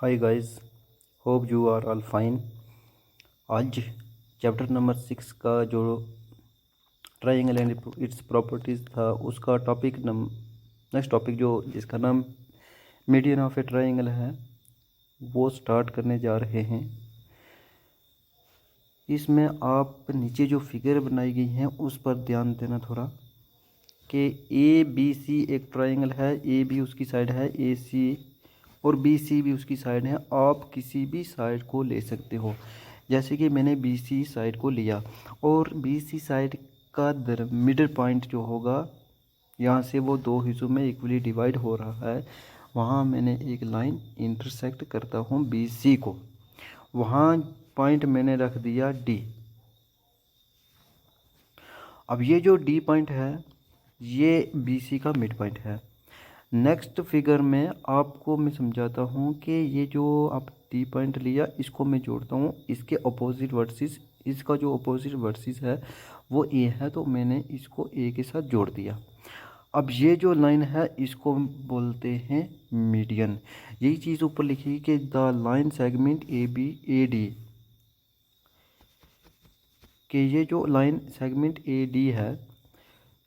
Hi guys, hope you are all fine. आज chapter number 6 का जो ट्रायंगल एंड इट्स प्रॉपर्टीज़ था उसका टॉपिक नेक्स्ट टॉपिक जो जिसका नाम मीडियन ऑफ ए ट्रायंगल है वो स्टार्ट करने जा रहे हैं। इसमें आप नीचे जो फिगर बनाई गई हैं उस पर ध्यान देना थोड़ा कि ए बी सी एक ट्रायंगल है, ए बी उसकी साइड है, ए सी और बी सी भी उसकी साइड है। आप किसी भी साइड को ले सकते हो, जैसे कि मैंने बी सी साइड को लिया और बी सी साइड का मिडल पॉइंट जो होगा यहाँ से वो दो हिस्सों में इक्वली डिवाइड हो रहा है, वहाँ मैंने एक लाइन इंटरसेक्ट करता हूँ बी सी को, वहाँ पॉइंट मैंने रख दिया डी। अब ये जो डी पॉइंट है ये बी सी का मिड पॉइंट है। नेक्स्ट फिगर में आपको मैं समझाता हूँ कि ये जो आप डी पॉइंट लिया इसको मैं जोड़ता हूँ, इसके अपोजिट वर्सेस, इसका जो अपोजिट वर्सेस है वो ए है, तो मैंने इसको ए के साथ जोड़ दिया। अब ये जो लाइन है इसको बोलते हैं मीडियन। यही चीज़ ऊपर लिखी कि the line segment A B A D, कि ये जो लाइन सेगमेंट ए डी है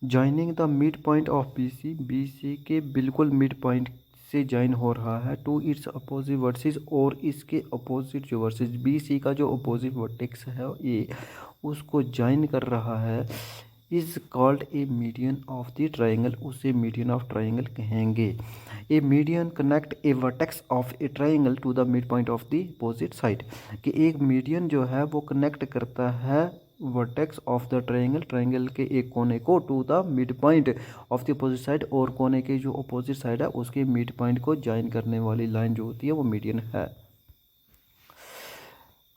joining the mid point of B C, B C के बिल्कुल मिड पॉइंट से ज्वाइन हो रहा है टू इट्स अपोजिट वर्सेस, और इसके अपोजिट जो वर्सेस बी सी का जो अपोजिट वर्टेक्स है ये उसको ज्वाइन कर रहा है, is called a median of the triangle, उसे मीडियन ऑफ ट्रायंगल कहेंगे। A median connect a vertex of a triangle to the mid point of the opposite side, कि एक मीडियन जो है वो कनेक्ट करता है vertex of the triangle, triangle के एक कोने को to the mid point of the opposite side, और कोने के जो अपोजिट साइड है उसके मिड पॉइंट को ज्वाइन करने वाली लाइन जो होती है वो मीडियन है।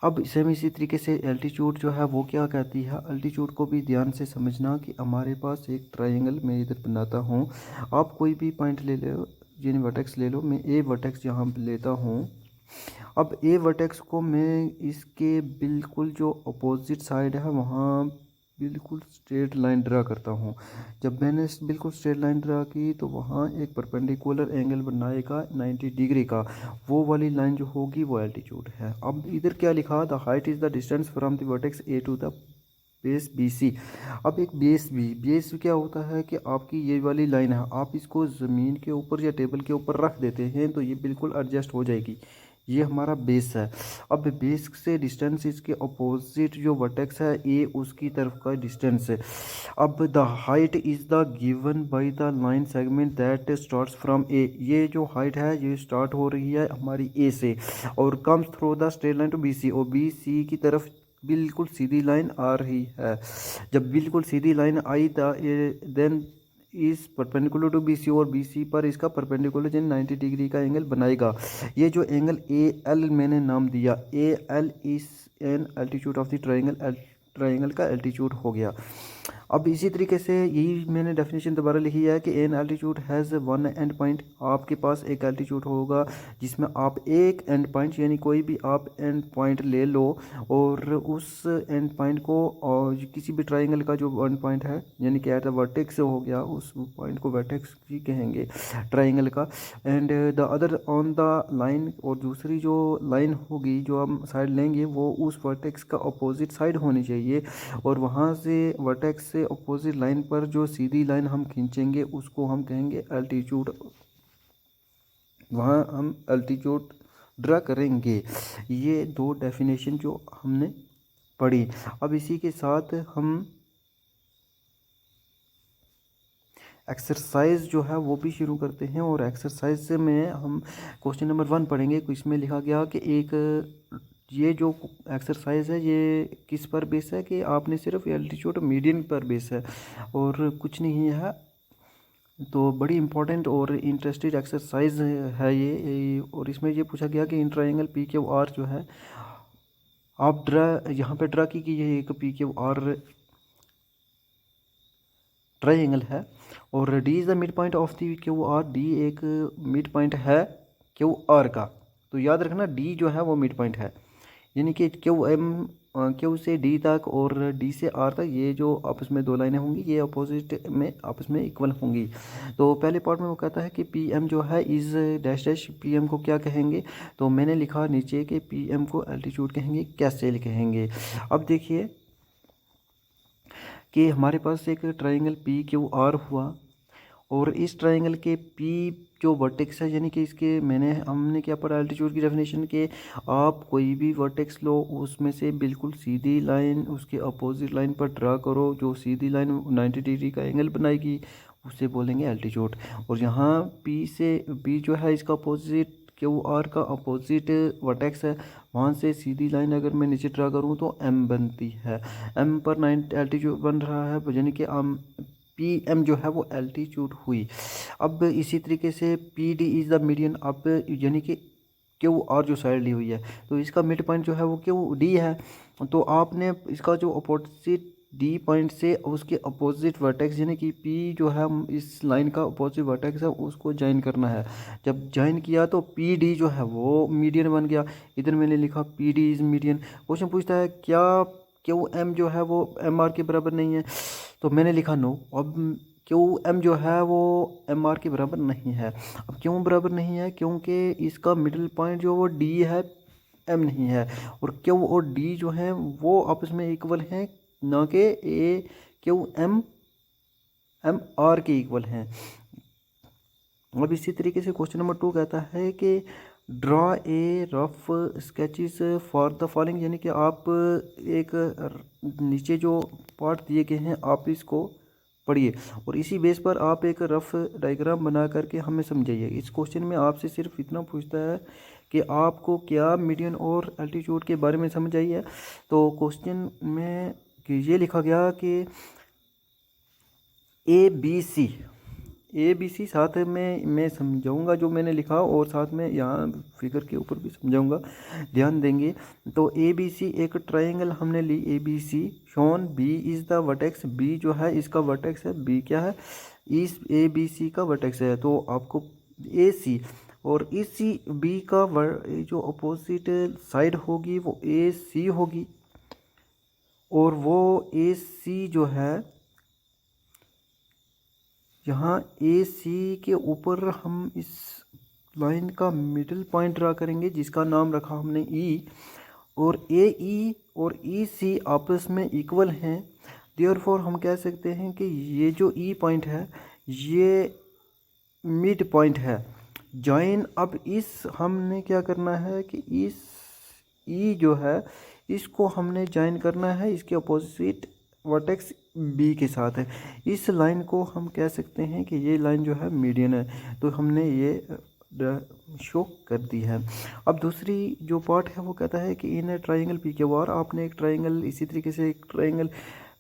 अब सेम इसी तरीके से एल्टीट्यूड जो है वो क्या कहती है, एल्टीट्यूड को भी ध्यान से समझना कि हमारे पास एक ट्रायंगल मैं इधर बनाता हूँ, आप कोई भी पॉइंट ले लो, जिन वर्टेक्स ले लो, मैं ए वर्टेक्स यहाँ लेता हूँ। अब ए वर्टेक्स को मैं इसके बिल्कुल जो अपोजिट साइड है वहाँ बिल्कुल स्ट्रेट लाइन ड्रा करता हूँ। जब मैंने बिल्कुल स्ट्रेट लाइन ड्रा की तो वहाँ एक परपेंडिकुलर एंगल बनाएगा 90 डिग्री का, वो वाली लाइन जो होगी वो एल्टीट्यूड है। अब इधर क्या लिखा, the height is the distance from the vertex A to the base B C. अब एक बेस क्या होता है कि आपकी ये वाली लाइन है, आप इसको ज़मीन के ऊपर या टेबल के ऊपर रख देते हैं तो ये बिल्कुल एडजस्ट हो जाएगी, ये हमारा बेस है। अब बेस से डिस्टेंस इसके अपोजिट जो वर्टेक्स है ए उसकी तरफ का डिस्टेंस है। अब the height is the given by the line segment that starts from A, ये जो हाइट है ये स्टार्ट हो रही है हमारी ए से और comes through the straight line to B C, और बी सी की तरफ बिल्कुल सीधी लाइन आ रही है। जब बिल्कुल सीधी लाइन आई देन इस परपेंडिकुलर टू बी सी, और बी सी पर इसका परपेंडिकुलर जिन 90 डिग्री का एंगल बनाएगा। ये जो एंगल ए एल मैंने नाम दिया, A L is an altitude of the triangle, triangle का एल्टीट्यूड हो गया। अब इसी तरीके से यही मैंने डेफिनेशन दोबारा लिखी है कि an altitude has one and point, आपके पास एक एल्टीट्यूड होगा जिसमें आप एक एंड पॉइंट यानी कोई भी आप एंड पॉइंट ले लो और उस एंड पॉइंट को और किसी भी ट्रायंगल का जो एंड पॉइंट है यानी कि एट द वर्टेक्स हो गया, उस पॉइंट को वर्टेक्स ही कहेंगे ट्रायंगल का, and the other on the line, और दूसरी जो लाइन होगी जो हम साइड लेंगे वो उस वर्टेक्स का अपोजिट साइड होनी चाहिए, और वहाँ से वर्टेक्स से अपोजिट लाइन पर जो सीधी लाइन हम खींचेंगे उसको हम कहेंगे एल्टीट्यूड, वहाँ हम एल्टीट्यूड ड्रा करेंगे। ये दो डेफिनेशन जो हमने पढ़ी। अब इसी के साथ हम एक्सरसाइज जो है वो भी शुरू करते हैं, और एक्सरसाइज में हम क्वेश्चन नंबर 1 पढ़ेंगे। इसमें लिखा गया कि एक ये जो एक्सरसाइज है ये किस पर बेस है, कि आपने सिर्फ एल्टीट्यूड मीडियन पर बेस है और कुछ नहीं है, तो बड़ी इंपॉर्टेंट और इंटरेस्टेड एक्सरसाइज है ये। और इसमें ये पूछा गया कि in triangle P Q R जो है आप यहाँ पे ड्रा की कि ये एक पी क्यू आर ट्रायंगल है और D is the mid point of the Q R, D एक मिड पॉइंट है क्यू आर का, तो याद रखना डी जो है वो मिड पॉइंट है, यानी कि क्यू एम क्यू से डी तक और डी से आर तक ये जो आपस में दो लाइनें होंगी ये अपोजिट में आपस में इक्वल होंगी। तो पहले पार्ट में वो कहता है कि पी एम जो है is dash dash, P M को क्या कहेंगे, तो मैंने लिखा नीचे कि पी एम को एल्टीट्यूड कहेंगे, कैसे कहेंगे। अब देखिए कि हमारे पास एक ट्राइंगल पी क्यू आर हुआ और इस ट्राइंगल के पी जो वर्टेक्स है, यानी कि इसके हमने क्या पढ़ा एल्टीट्यूड की डेफिनेशन के आप कोई भी वर्टेक्स लो उसमें से बिल्कुल सीधी लाइन उसके अपोजिट लाइन पर ड्रा करो, जो सीधी लाइन 90 डिग्री का एंगल बनाएगी उसे बोलेंगे एल्टीट्यूड। और यहाँ पी से पी जो है इसका अपोजिट क्यू आर का अपोजिट वर्टेक्स है, वहाँ से सीधी लाइन अगर मैं नीचे ड्रा करूँ तो एम बनती है, एम पर 90 एल्टीट्यूड बन रहा है, यानी कि पी एम जो है वो एल्टीट्यूड हुई। अब इसी तरीके से P D is the median, अब यानी कि क्यू आर जो साइड ली हुई है तो इसका मिड पॉइंट जो है वो क्यू डी है, तो आपने इसका जो अपोजिट डी पॉइंट से उसके अपोजिट वर्टेक्स यानी कि पी जो है इस लाइन का अपोजिट वर्टेक्स है उसको ज्वाइन करना है। जब ज्वाइन किया तो पी डी जो है वो मीडियन बन गया, इधर मैंने लिखा P D is median. Question पूछता है क्या क्यू एम जो है वो एम आर के बराबर नहीं है, तो मैंने लिखा नो। अब क्यू एम जो है वो एम आर के बराबर नहीं है। अब क्यों बराबर नहीं है, क्योंकि इसका मिडिल पॉइंट जो वो डी है एम नहीं है, और क्यू और डी जो हैं वो आपस में इक्वल हैं, ना कि ए क्यू एम एम आर के इक्वल हैं। अब इसी तरीके से क्वेश्चन नंबर 2 कहता है कि draw a rough sketches for the following, यानी कि आप एक नीचे जो पार्ट दिए गए हैं आप इसको पढ़िए और इसी बेस पर आप एक रफ डायग्राम बना करके हमें समझाइए। इस क्वेश्चन में आपसे सिर्फ इतना पूछता है कि आपको क्या मीडियन और एल्टीट्यूड के बारे में समझ आई है। तो क्वेश्चन में ये लिखा गया कि ए बी सी साथ में मैं समझाऊंगा जो मैंने लिखा और साथ में यहाँ फिगर के ऊपर भी समझाऊंगा, ध्यान देंगे। तो ए बी सी एक ट्रायंगल हमने ली A B C, shown B is the vertex, B जो है इसका वर्टेक्स है, बी क्या है इस ए बी सी का वर्टेक्स है, तो आपको ए सी और इसी बी का जो अपोजिट साइड होगी वो ए सी होगी, और वो ए सी जो है यहाँ ए सी के ऊपर हम इस लाइन का मिडिल पॉइंट ड्रा करेंगे जिसका नाम रखा हमने ई, और ए ई और ई सी आपस में इक्वल हैं, देयरफॉर हम कह सकते हैं कि ये जो ई पॉइंट है ये मिड पॉइंट है जॉइन। अब इस हमने क्या करना है कि इस ई जो है इसको हमने जॉइन करना है इसके अपोजिट वर्टेक्स बी के साथ है, इस लाइन को हम कह सकते हैं कि ये लाइन जो है मीडियन है, तो हमने ये शो कर दी है। अब दूसरी जो पार्ट है वो कहता है कि in triangle P Q R, आपने एक ट्राइंगल इसी तरीके से एक ट्राइंगल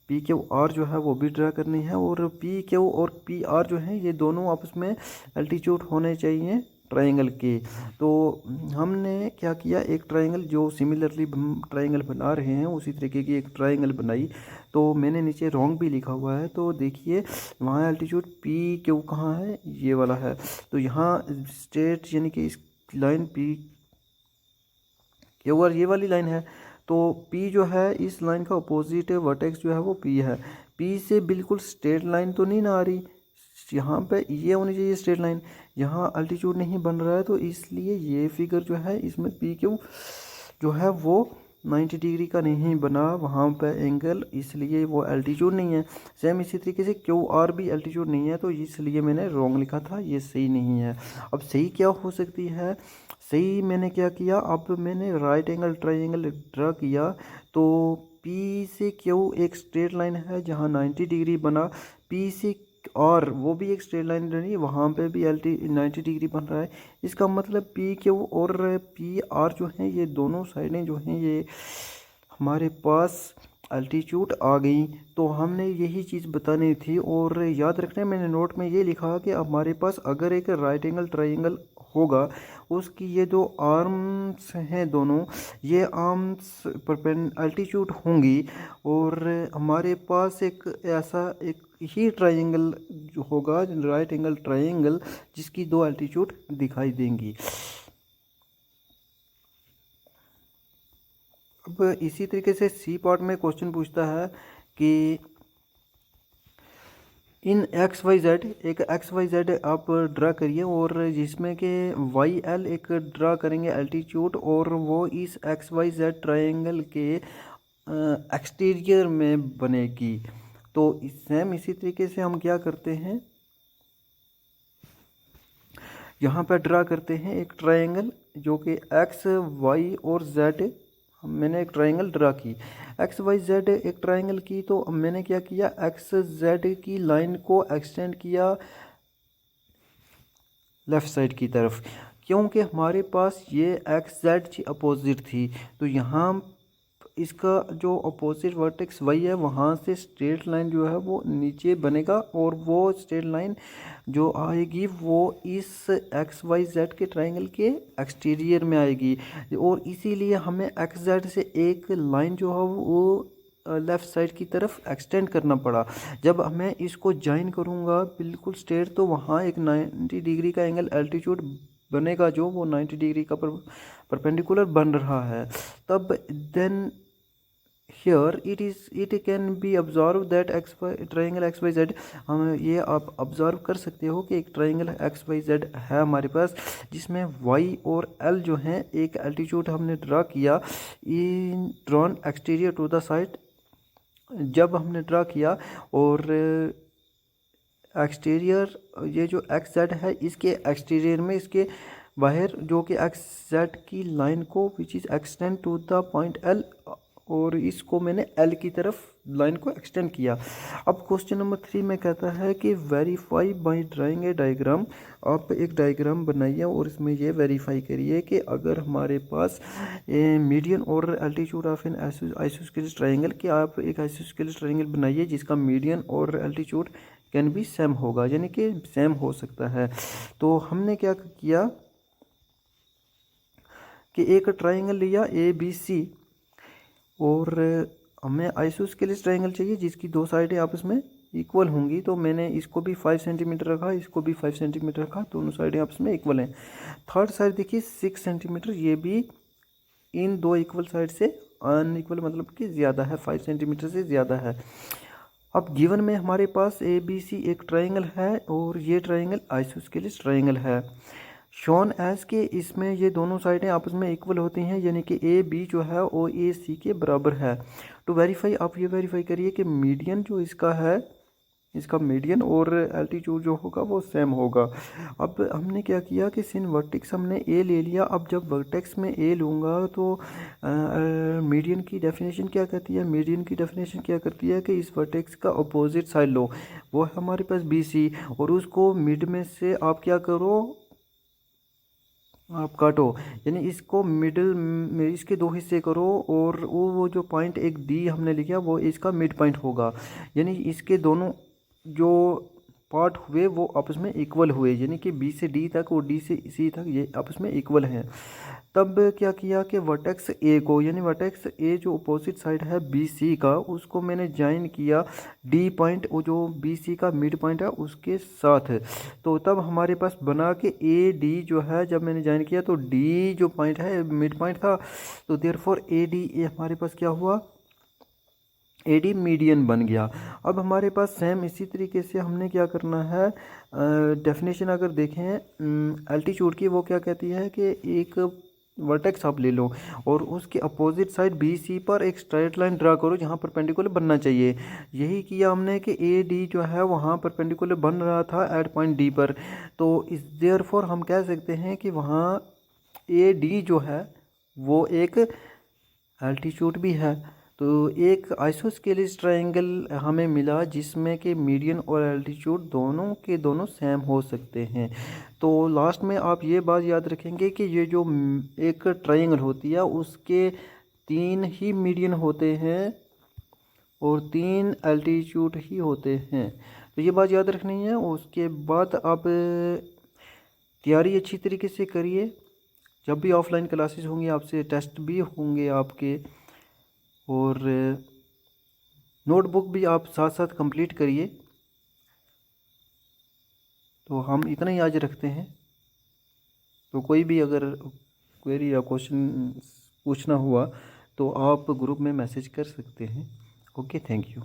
पी क्यू आर जो है वो भी ड्रा करनी है, और पी क्यू और पी आर जो है ये दोनों आपस में एल्टीट्यूड होने चाहिए ट्राइंगल के। तो हमने क्या किया, एक ट्राइंगल जो सिमिलरली ट्राइंगल बना रहे हैं उसी तरीके की एक ट्राइंगल बनाई, तो मैंने नीचे रॉन्ग भी लिखा हुआ है, तो देखिए वहाँ एल्टीट्यूड पी क्यू कहाँ है, ये वाला है, तो यहाँ स्ट्रेट यानी कि इस लाइन पी क्यू आर ये वाली लाइन है, तो पी जो है इस लाइन का अपोजिट वर्टेक्स जो है वो पी है, पी से बिल्कुल स्ट्रेट लाइन तो नहीं ना आ रही, यहाँ पे ये होनी चाहिए स्ट्रेट लाइन, यहाँ अल्टीट्यूड नहीं बन रहा है, तो इसलिए ये फिगर जो है इसमें पी क्यू जो है वो 90 डिग्री का नहीं बना वहाँ पे एंगल, इसलिए वो एल्टीट्यूड नहीं है। सेम इसी तरीके से क्यू आर भी एल्टीट्यूड नहीं है, तो इसलिए मैंने रॉन्ग लिखा था, ये सही नहीं है। अब सही क्या हो सकती है, सही मैंने क्या किया, अब मैंने राइट एंगल ट्राइंगल ड्रा किया, तो पी से क्यू एक स्ट्रेट लाइन है जहाँ 90 डिग्री बना, पी से और वो भी एक स्ट्रेट लाइन रही वहाँ पे भी 90 डिग्री बन रहा है, इसका मतलब पी क्यू और पी आर जो हैं ये दोनों साइडें जो हैं ये हमारे पास अल्टीट्यूड आ गई। तो हमने यही चीज़ बतानी थी, और याद रखना मैंने नोट में ये लिखा कि हमारे पास अगर एक राइट एंगल ट्राइंगल होगा उसकी ये जो आर्म्स हैं दोनों ये आर्म्स अल्टीट्यूड होंगी, और हमारे पास एक ऐसा एक ही ट्राइंगल जो होगा राइट एंगल ट्राइंगल जिसकी दो अल्टीट्यूड दिखाई देंगी। अब इसी तरीके से सी पार्ट में क्वेश्चन पूछता है कि इन एक्स वाई जेड, एक एक्स वाई जेड आप ड्रा करिए और जिसमें कि वाई एल एक ड्रा करेंगे एल्टीट्यूड, और वो इस एक्स वाई जेड ट्रायंगल के एक्सटीरियर में बनेगी। तो सेम इसी तरीके से हम क्या करते हैं, यहाँ पर ड्रा करते हैं एक ट्रायंगल जो कि एक्स वाई और जेड, मैंने एक ट्रायंगल ड्रा की, एक्स वाई जेड एक ट्रायंगल की। तो मैंने क्या किया, एक्स जेड की लाइन को एक्सटेंड किया लेफ़्ट साइड की तरफ, क्योंकि हमारे पास ये एक्स जेड की अपोजिट थी। तो यहाँ इसका जो अपोजिट वर्टेक्स वाई है, वहाँ से स्ट्रेट लाइन जो है वो नीचे बनेगा, और वो स्ट्रेट लाइन जो आएगी वो इस एक्स वाई जेड के ट्रायंगल के एक्सटीरियर में आएगी। और इसीलिए हमें एक्स जेड से एक लाइन जो है वो लेफ़्ट साइड की तरफ एक्सटेंड करना पड़ा। जब मैं इसको ज्वाइन करूँगा बिल्कुल स्ट्रेट, तो वहाँ एक 90 डिग्री का एंगल एल्टीट्यूड बनेगा, जो वो 90 डिग्री का परपेंडिकुलर बन रहा है। तब then here it can be observe that X Y triangle X Y Z, हम ये आप ऑब्जर्व कर सकते हो कि एक ट्राइंगल एक्स वाई जेड है हमारे पास, जिसमें वाई और एल जो हैं एक एल्टीट्यूड हमने ड्रा किया in drawn exterior to the side. जब हमने ड्रा किया और एक्सटीरियर, ये जो एक्स जेड है इसके एक्सटीरियर में, इसके बाहर जो कि एक्स जेड की लाइन को which is extend to the point L, और इसको मैंने एल की तरफ लाइन को एक्सटेंड किया। अब क्वेश्चन नंबर 3 में कहता है कि verify by drawing a diagram, आप एक डायग्राम बनाइए और इसमें ये वेरीफाई करिए कि अगर हमारे पास मीडियन और altitude of an isosceles triangle, कि आप एक आइसोस्केलेस ट्रायंगल बनाइए जिसका मीडियन और एल्टीट्यूड कैन भी सेम होगा, यानी कि सेम हो सकता है। तो हमने क्या किया कि एक ट्रायंगल लिया ए बी सी, और हमें आइसोस्केलेस ट्रायंगल चाहिए जिसकी दो साइडें आपस में इक्वल होंगी। तो मैंने इसको भी 5 सेंटीमीटर रखा, इसको भी 5 सेंटीमीटर रखा, दोनों साइडें आपस में इक्वल हैं। थर्ड साइड देखिए 6 सेंटीमीटर, ये भी इन दो इक्वल साइड से अनइक्वल, मतलब कि ज़्यादा है, 5 सेंटीमीटर से ज़्यादा है। अब गिवन में हमारे पास ए बी सी एक ट्रायंगल है, और ये ट्रायंगल आइसोस्केलेस ट्रायंगल है। शॉन एज के इसमें ये दोनों साइडें आपस में इक्वल होती हैं, यानी कि ए बी जो है वो ए सी के बराबर है। तो वेरीफाई, आप ये वेरीफाई करिए कि मीडियन जो इसका है, इसका मीडियन और एल्टीट्यूड जो होगा वो सेम होगा। अब हमने क्या किया कि सिन वर्टेक्स हमने ए ले लिया। अब जब वर्टेक्स में ए लूँगा तो मीडियन की डेफिनेशन क्या कहती है, मीडियन की डेफिनेशन क्या करती है कि इस वर्टेक्स का अपोजिट साइड लो, वो है हमारे पास बी सी, और उसको मिड में से आप क्या करो, आप काटो, यानी इसको मिडिल में इसके दो हिस्से करो, और वो जो पॉइंट एक डी हमने लिखा वो इसका मिड पॉइंट होगा, यानी इसके दोनों जो पार्ट हुए वो आपस में इक्वल हुए, यानी कि बी से डी तक और डी से सी तक ये आपस में इक्वल हैं। तब क्या किया कि वर्टेक्स ए को, यानी वर्टेक्स ए जो अपोजिट साइड है बी सी का, उसको मैंने ज्वाइन किया डी पॉइंट, वो जो बी सी का मिड पॉइंट है उसके साथ। तो तब हमारे पास बना के ए डी जो है, जब मैंने ज्वाइन किया तो डी जो पॉइंट है मिड पॉइंट था, तो देयरफॉर ए डी ए हमारे पास क्या हुआ, ए डी मीडियन बन गया। अब हमारे पास सेम इसी तरीके से हमने क्या करना है, डेफिनेशन अगर देखें एल्टीट्यूड की, वो क्या कहती है कि एक वर्टेक्स आप ले लो और उसके अपोजिट साइड बी सी पर एक स्ट्रेट लाइन ड्रा करो जहाँ परपेंडिकुलर बनना चाहिए। यही किया हमने कि ए डी जो है वहाँ परपेंडिकुलर बन रहा था एट पॉइंट डी पर। तो इस देयरफॉर हम कह सकते हैं कि वहाँ ए डी जो है वो एक एल्टीट्यूड भी है। तो एक आइसोस्केलेस ट्रायंगल हमें मिला जिसमें कि मीडियन और एल्टीट्यूड दोनों के दोनों सेम हो सकते हैं। तो लास्ट में आप ये बात याद रखेंगे कि ये जो एक ट्रायंगल होती है उसके 3 ही मीडियन होते हैं और 3 एल्टीट्यूड ही होते हैं। तो ये बात याद रखनी है। उसके बाद आप तैयारी अच्छी तरीके से करिए, जब भी ऑफलाइन क्लासेस होंगी आपसे टेस्ट भी होंगे आपके, और नोटबुक भी आप साथ साथ कंप्लीट करिए। तो हम इतना ही आज रखते हैं। तो कोई भी अगर क्वेरी या क्वेश्चन पूछना हुआ तो आप ग्रुप में मैसेज कर सकते हैं। Okay, thank you.